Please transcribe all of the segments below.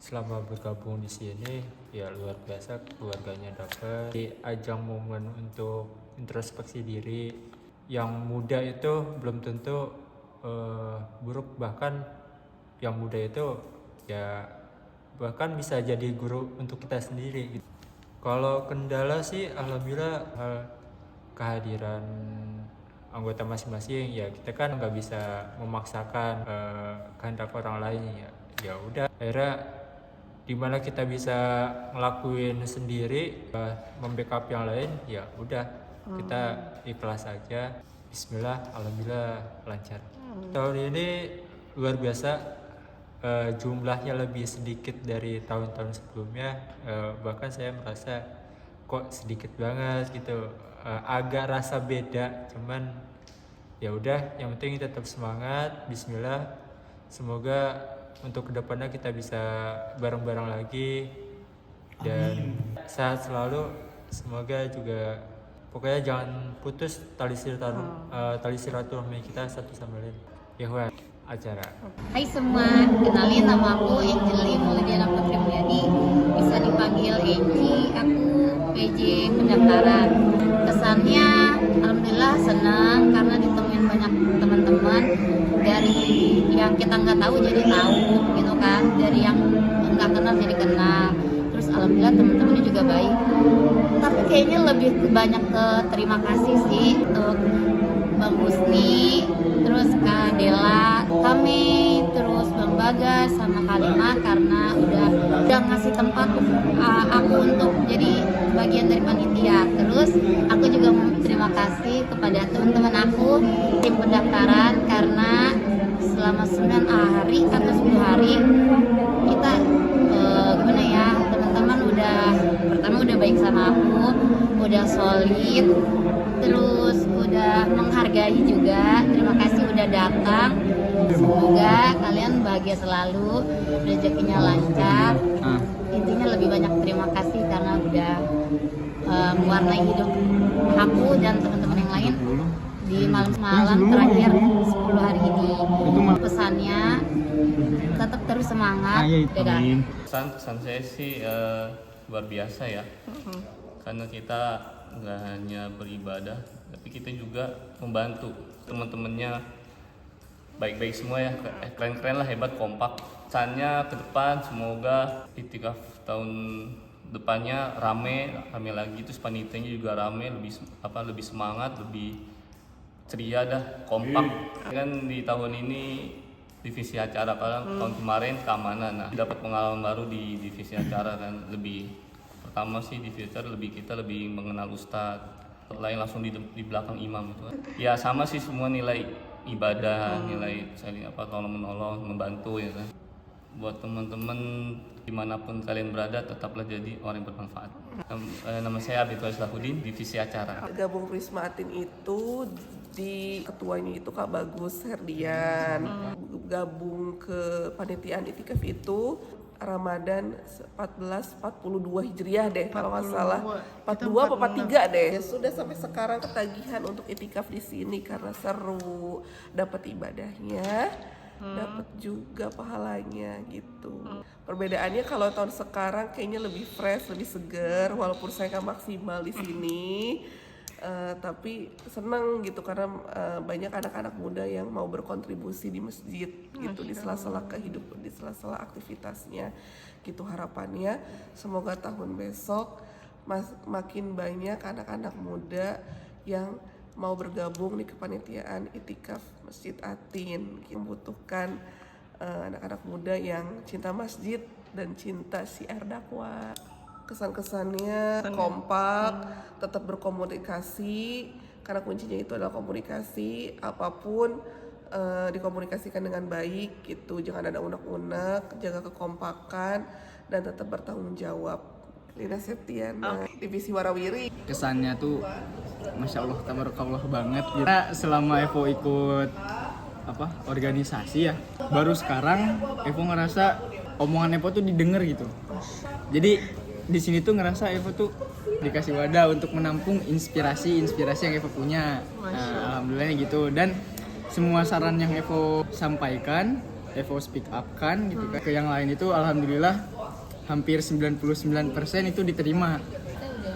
selama bergabung di sini ya luar biasa, keluarganya dapat, di ajang momen untuk introspeksi diri. Yang muda itu belum tentu buruk, bahkan yang muda itu ya bahkan bisa jadi guru untuk kita sendiri gitu. Kalau kendala sih alhamdulillah kehadiran anggota masing-masing, ya kita kan nggak bisa memaksakan kehendak orang lain, ya udah akhirnya dimana kita bisa ngelakuin sendiri, membackup yang lain, ya udah kita ikhlas aja. Bismillah, alhamdulillah lancar. Tahun ini luar biasa, jumlahnya lebih sedikit dari tahun-tahun sebelumnya, bahkan saya merasa kok sedikit banget gitu, agak rasa beda, cuman ya udah yang penting tetap semangat. Bismillah, semoga untuk kedepannya kita bisa bareng-bareng lagi dan sehat selalu. Semoga juga pokoknya jangan putus tali silaturahmi kita satu sama lain. Ya acara. Hai semua, kenalin nama aku Angelina Maulidiana Putri Mulyadi, bisa dipanggil Angie. Aku PJ pendaftaran. Kesannya alhamdulillah senang karena ditemuin banyak teman-teman, dari yang kita nggak tahu jadi tahu gitu kan, dari yang nggak kenal jadi kenal. Terus alhamdulillah teman-temannya juga baik, tapi kayaknya lebih banyak ke terima kasih sih untuk Bang Husni, terus Kak Dela, kami, terus Bang Bagas sama Kalima, karena udah ngasih tempat aku untuk jadi bagian dari panitia. Terus aku juga mau terima kasih kepada teman-teman aku tim pendaftaran, karena selama 9 hari atau 10 hari kita gimana ya, teman-teman udah baik sama aku, udah solid, terus udah menghargai juga. Terima kasih udah datang. Semoga kalian bahagia selalu, rezekinya lancar. Intinya lebih banyak terima kasih karena udah mewarnai hidup aku dan teman-teman yang lain di malam terakhir 10 hari ini. Pesannya tetap terus semangat. Pesan saya sih luar biasa ya, karena kita nggak hanya beribadah, tapi kita juga membantu teman-temannya, baik-baik semua ya, keren-keren lah, hebat, kompak. Pesannya ke depan semoga Itikaf tahun depannya rame lagi, terus panitianya juga rame, lebih semangat, lebih ceria dah, kompak. Kan di tahun ini divisi acara, kalau tahun kemarin keamanan, nah dapat pengalaman baru di divisi acara, dan lebih pertama sih di acara kita lebih mengenal ustadz, lain langsung di belakang imam gitu. Ya sama sih, semua nilai ibadah, nilai saling tolong menolong, membantu ya kan. Buat teman-teman dimanapun kalian berada, tetaplah jadi orang yang bermanfaat. Nama saya Abid Waslahudin, divisi acara. Gabung Prisma Atin itu di ketuanya itu Kak Bagus Herdian. Gabung ke panitiaan Itikaf itu Ramadan 1442 Hijriah deh, kalau nggak salah 42 atau 43 deh. Ya sudah, sampai sekarang ketagihan untuk itikaf di sini karena seru, dapat ibadahnya, dapat juga pahalanya gitu. Perbedaannya kalau tahun sekarang kayaknya lebih fresh, lebih seger, walaupun saya nggak maksimal di sini. Tapi seneng gitu karena banyak anak-anak muda yang mau berkontribusi di masjid gitu, di sela-sela kehidupan, di sela-sela aktivitasnya gitu. Harapannya semoga tahun besok makin banyak anak-anak muda yang mau bergabung di kepanitiaan Itikaf Masjid Atin. Membutuhkan anak-anak muda yang cinta masjid dan cinta syiar dakwah. Kesan-kesannya kompak, tetap berkomunikasi, karena kuncinya itu adalah komunikasi. Apapun dikomunikasikan dengan baik gitu, jangan ada unek-unek, jaga kekompakan dan tetap bertanggung jawab. Lina Septiana, divisi Warawiri. Kesannya tuh Masya Allah, tabarakallah banget gitu. Karena selama Evo ikut organisasi ya, baru sekarang Evo ngerasa omongan Evo tuh didengar gitu. Jadi di sini tuh ngerasa Evo tuh dikasih wadah untuk menampung inspirasi yang Evo punya. Alhamdulillah gitu. Dan semua saran yang Evo sampaikan, Evo speak up kan gitu kan ke yang lain itu, alhamdulillah hampir 99% itu diterima.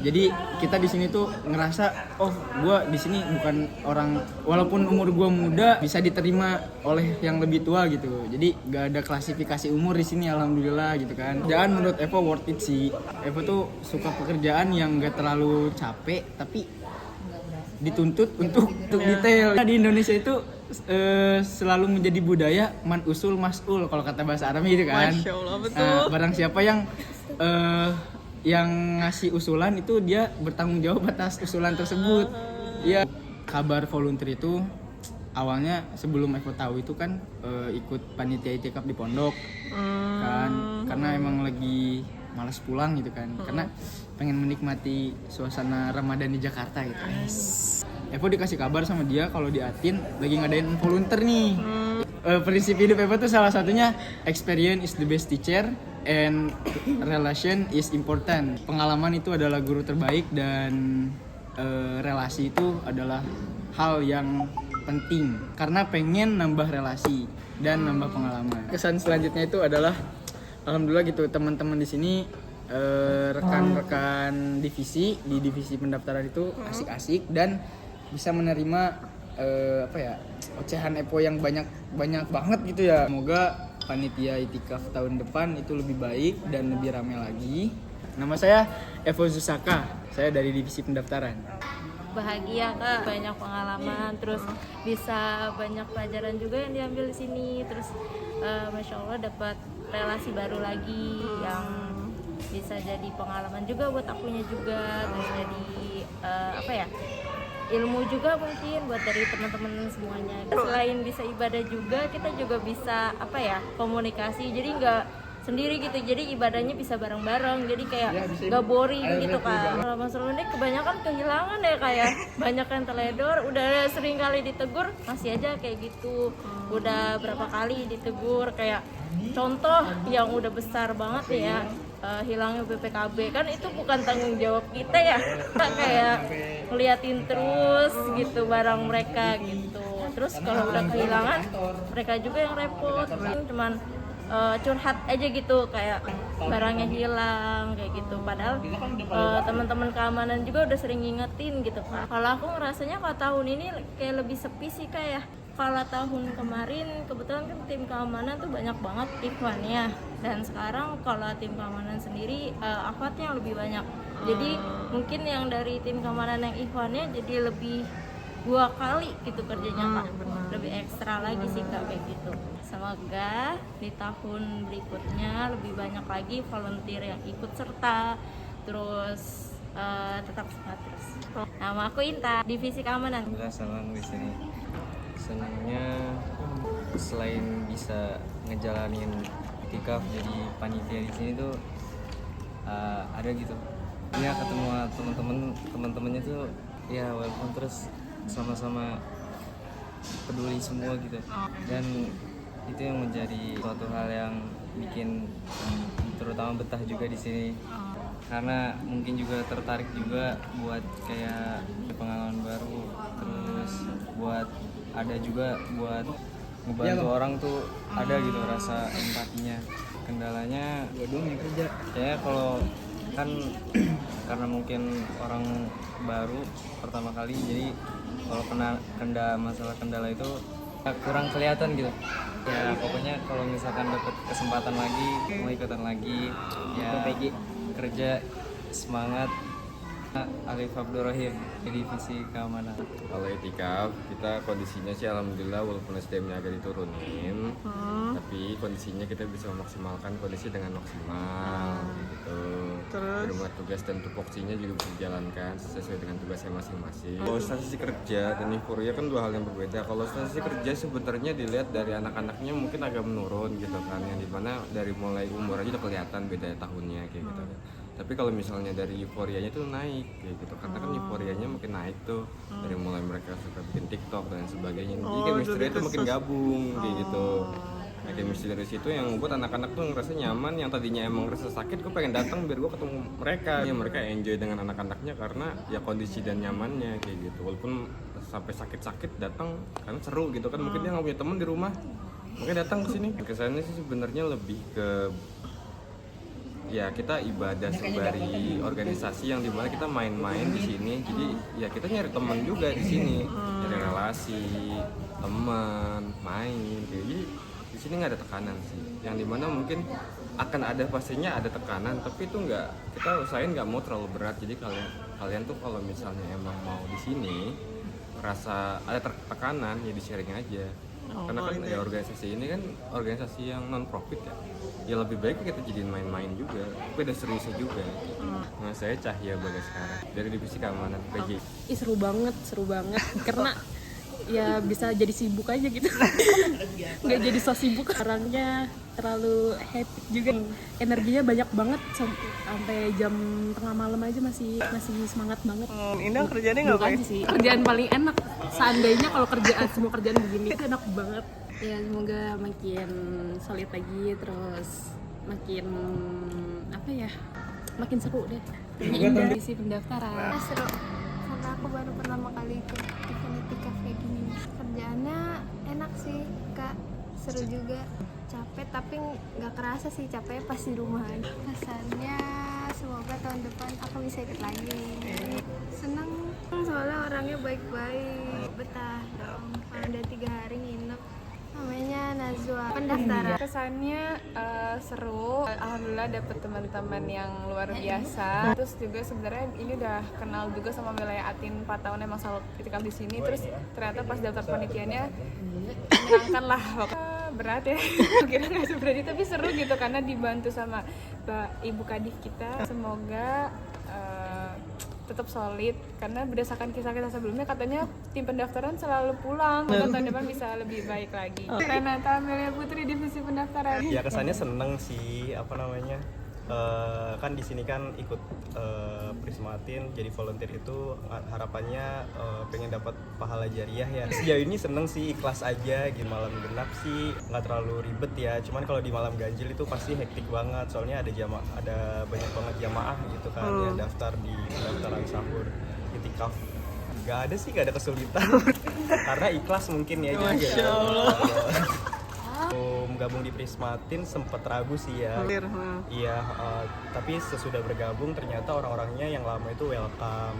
Jadi kita di sini tuh ngerasa, oh gua di sini bukan orang, walaupun umur gua muda bisa diterima oleh yang lebih tua gitu. Jadi gak ada klasifikasi umur di sini, alhamdulillah gitu kan. Dan menurut Evo worth it sih. Evo tuh suka pekerjaan yang gak terlalu capek tapi dituntut untuk detail. Di Indonesia itu selalu menjadi budaya man usul mas'ul kalau kata bahasa Arab gitu kan. Masya Allah, betul. Barang siapa yang ngasih usulan itu dia bertanggung jawab atas usulan tersebut. Ya, kabar volunteer itu awalnya sebelum Evo tahu itu kan ikut panitia itikaf di pondok kan, karena emang lagi malas pulang gitu kan, karena pengen menikmati suasana Ramadan di Jakarta gitu. Evo dikasih kabar sama dia kalau di Atin lagi ngadain volunteer nih. Prinsip hidup Evo tuh salah satunya experience is the best teacher and relation is important. Pengalaman itu adalah guru terbaik dan relasi itu adalah hal yang penting karena pengen nambah relasi dan nambah pengalaman. Kesan selanjutnya itu adalah alhamdulillah gitu teman-teman di sini rekan-rekan divisi di divisi pendaftaran itu asik-asik dan bisa menerima ocehan Evo yang banyak banget gitu ya. Semoga panitia itikaf tahun depan itu lebih baik dan lebih ramai lagi. Nama saya Evo Zusaka, saya dari divisi pendaftaran. Bahagia Kak, banyak pengalaman, terus bisa banyak pelajaran juga yang diambil di sini, terus Masya Allah dapat relasi baru lagi yang bisa jadi pengalaman juga buat akunya juga, terus jadi ilmu juga mungkin buat dari teman-teman semuanya. Selain bisa ibadah juga, kita juga bisa komunikasi, jadi nggak sendiri gitu, jadi ibadahnya bisa bareng-bareng, jadi kayak nggak boring gitu kan. Kalau Mas ini kebanyakan kehilangan ya kayak banyak yang teledor, udah sering kali ditegur masih aja kayak gitu, udah berapa kali ditegur, kayak contoh yang udah besar banget ya, hilangnya BPKB kan itu bukan tanggung jawab kita ya, kayak ngeliatin terus gitu barang mereka gitu. Terus kalau udah kehilangan mereka juga yang repot, cuman curhat aja gitu kayak barangnya hilang kayak gitu, padahal teman-teman keamanan juga udah sering ngingetin gitu kan. Kalau aku ngerasanya kalau tahun ini kayak lebih sepi sih kayak. Kalau tahun kemarin kebetulan kan tim keamanan tuh banyak banget ikhwannya, dan sekarang kalau tim keamanan sendiri akhwatnya lebih banyak. Jadi mungkin yang dari tim keamanan yang ikhwannya jadi lebih 2 kali gitu kerjanya Kak, lebih ekstra lagi sih Kak kayak gitu. Semoga di tahun berikutnya lebih banyak lagi volunteer yang ikut serta, terus tetap semangat terus. Nama aku Inta, divisi keamanan. Alhamdulillah senang di sini. Senangnya selain bisa ngejalanin itikaf jadi panitia di sini tuh ada gitu. Ya ketemu teman-temannya tuh ya walaupun terus sama-sama peduli semua gitu. Dan itu yang menjadi suatu hal yang bikin terutama betah juga di sini. Karena mungkin juga tertarik juga buat kayak pengalaman baru, terus buat ada juga buat ngebantu orang tuh ada gitu rasa empatinya. Kendalanya kayaknya kalau kan karena mungkin orang baru pertama kali, jadi kalau kena masalah kendala itu kurang kelihatan gitu ya. Pokoknya kalau misalkan dapat kesempatan lagi mau ikutan lagi ya, kerja semangat. Alif Abdurrahim di divisi keamanan. Kalau itikaf kita kondisinya sih alhamdulillah walaupun SDM-nya agak diturunin, tapi kondisinya kita bisa memaksimalkan kondisi dengan maksimal gitu. Terus rumah tugas dan tupoksinya juga dijalankan sesuai dengan tugasnya masing-masing. Kalau statistik kerja dan euforia kan 2 hal yang berbeda. Kalau statistik kerja sebenarnya dilihat dari anak-anaknya mungkin agak menurun gitu kan, yang dimana dari mulai umur aja udah kelihatan beda tahunnya kayak gitu. Tapi kalau misalnya dari euforianya tuh naik kayak gitu, karena kan euforianya makin naik tuh dari mulai mereka suka bikin TikTok dan sebagainya. Jadi chemistry itu makin gabung kayak gitu. Nah, chemistry dari situ yang membuat anak-anak tuh ngerasa nyaman, yang tadinya emang ngerasa sakit, gue pengen datang biar gue ketemu mereka. Ya mereka enjoy dengan anak-anaknya karena ya kondisi dan nyamannya kayak gitu. Walaupun sampai sakit-sakit datang karena seru gitu kan. Mungkin dia nggak punya teman di rumah, makanya datang ke sini. Kesannya sih sebenarnya lebih ke ya kita ibadah sembari organisasi yang dimana kita main-main di sini. Jadi ya kita nyari teman juga di sini, nyari relasi, teman, main. Jadi di sini nggak ada tekanan sih. Yang dimana mungkin akan ada pastinya ada tekanan, tapi itu nggak, kita usahain nggak mau terlalu berat. Jadi kalian tuh kalau misalnya emang mau di sini merasa ada tekanan ya di sharing aja. Karena kan ya organisasi ini kan organisasi yang non profit ya lebih baik kita jadiin main-main juga, tapi ada seriusnya juga. Nah, saya Cahya Bagaskara dari divisi keamanan PJ. Seru banget karena ya bisa jadi sibuk aja gitu. Nggak jadi so sibuk, orangnya terlalu happy juga, energinya banyak banget sampai jam tengah malam aja masih semangat banget. Indah kerjanya ngapain sih? Kerjaan paling enak. Seandainya kalau semua kerjaan begini itu enak banget. Ya semoga makin solid lagi, terus makin makin seru deh. Indah isi pendaftaran. Seru karena aku baru pertama kali ikut event itikaf kayak gini. Kerjaannya enak sih Kak, seru juga. Capek tapi nggak kerasa sih capeknya pas di rumah. Pesannya semoga tahun depan aku bisa ikut lagi. Seneng soalnya orangnya baik-baik, betah dong. Kalau udah 3 hari nginep. Namanya Nazwa. Pendaftaran. Kesannya seru. Alhamdulillah dapet teman-teman yang luar biasa. Terus juga sebenarnya ini udah kenal juga sama wilayah Atin 4 tahun emang selalu itikaf di sini. Terus ternyata pas daftar panitianya menyenangkan lah. Berat ya, kira nggak seberat itu, tapi seru gitu karena dibantu sama Ibu Kadif kita. Semoga tetap solid karena berdasarkan kisah-kisah sebelumnya katanya tim pendaftaran selalu pulang. Tahun depan bisa lebih baik lagi. Renata Amelia Putri, divisi pendaftaran. Ya kesannya seneng sih, kan di sini kan ikut Prismatin jadi volunteer itu harapannya pengen dapat pahala jariah ya. Sejauh ini seneng sih, ikhlas aja. Di malam genap sih nggak terlalu ribet ya, cuman kalau di malam ganjil itu pasti hektik banget soalnya ada banyak banget jamaah gitu kan yang daftar di pendaftaran sahur itikaf. Gak ada kesulitan karena ikhlas mungkin ya. Masya Allah. Gabung di Prismatin sempat ragu sih ya. Iya, tapi sesudah bergabung ternyata orang-orangnya yang lama itu welcome.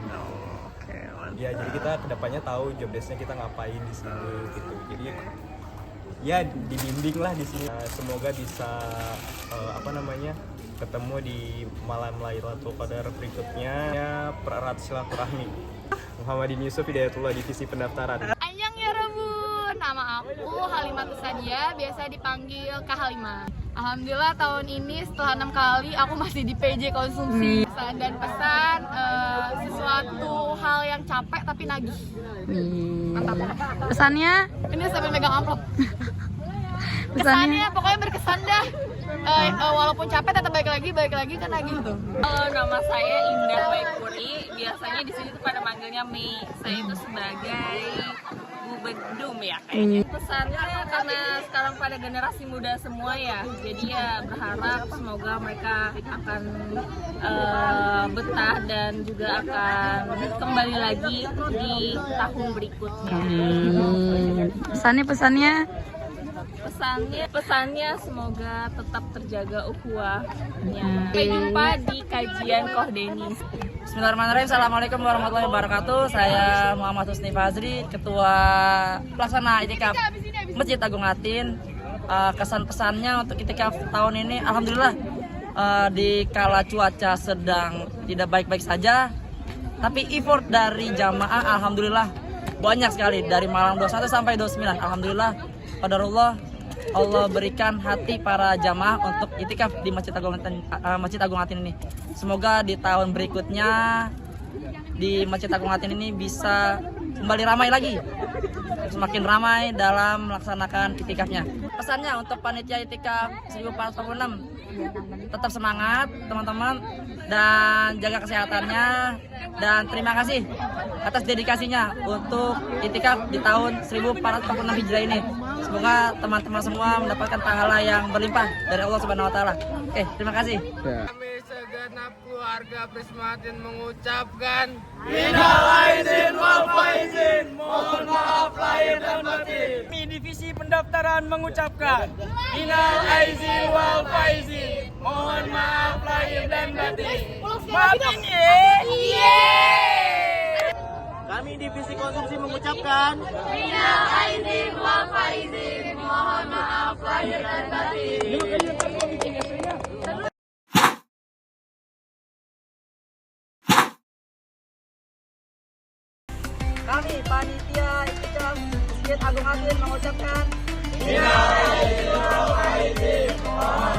Ya, jadi kita kedepannya tahu job desk-nya kita ngapain di sini gitu. Jadi ya dibimbing lah di sini. Semoga bisa ketemu di malam Lailatul Qadar berikutnya. Ya, pererat silaturahmi. Muhammadin Yusuf Hidayatullah, divisi pendaftaran. Nama aku Halimatus Sadia, biasa dipanggil Kak Halimah. Alhamdulillah tahun ini setelah 6 kali aku masih di PJ konsumsi. Pesan dan pesan sesuatu hal yang capek tapi nagih. Mantap. Pesannya? Ini sambil megang amplop. Pesannya pokoknya berkesan dah. Walaupun capek tetap balik lagi kan nagih tuh. Nama saya Indah Baikuri. Biasanya di sini tuh pada manggilnya Mei. Saya itu sebagai Bedum ya kayaknya. Pesannya karena sekarang pada generasi muda semua ya, jadi ya berharap semoga mereka akan betah dan juga akan kembali lagi di tahun berikutnya. Pesannya semoga tetap terjaga ukhuwahnya. Sampai jumpa di kajian Koh Denis. Bismillahirrahmanirrahim. Assalamualaikum warahmatullahi wabarakatuh. Saya Muhammad Husni Fazri, Ketua Pelaksana Itikaf Masjid Agung Atin. Kesan pesannya untuk itikaf tahun ini, alhamdulillah di kala cuaca sedang tidak baik-baik saja, tapi effort dari jamaah alhamdulillah banyak sekali dari malam 21 sampai 29. Alhamdulillah, qadarullah, Allah berikan hati para jamaah untuk itikaf di Masjid Agung Atin ini. Semoga di tahun berikutnya di Masjid Agung Atin ini bisa kembali ramai lagi, semakin ramai dalam melaksanakan itikafnya. Pesannya untuk panitia itikaf 1446, tetap semangat teman-teman dan jaga kesehatannya, dan terima kasih atas dedikasinya untuk itikaf di tahun 1446 Hijrah ini. Semoga teman-teman semua mendapatkan pahala yang berlimpah dari Allah Subhanahu wa taala. Oke, terima kasih. Kami segenap keluarga Prismatin mengucapkan minal aidin wal faizin, mohon maaf lahir dan batin. Divisi pendaftaran mengucapkan minal aizin wal faizin. Mohon maaf lahir dan batin. Maafin ya. Kami divisi konsumsi mengucapkan minal aizin wal faizin. Mohon maaf lahir dan batin. Kami panitia Itikaf Masjid Agung Atin mengucapkan minal aizin wal faizin. Mohon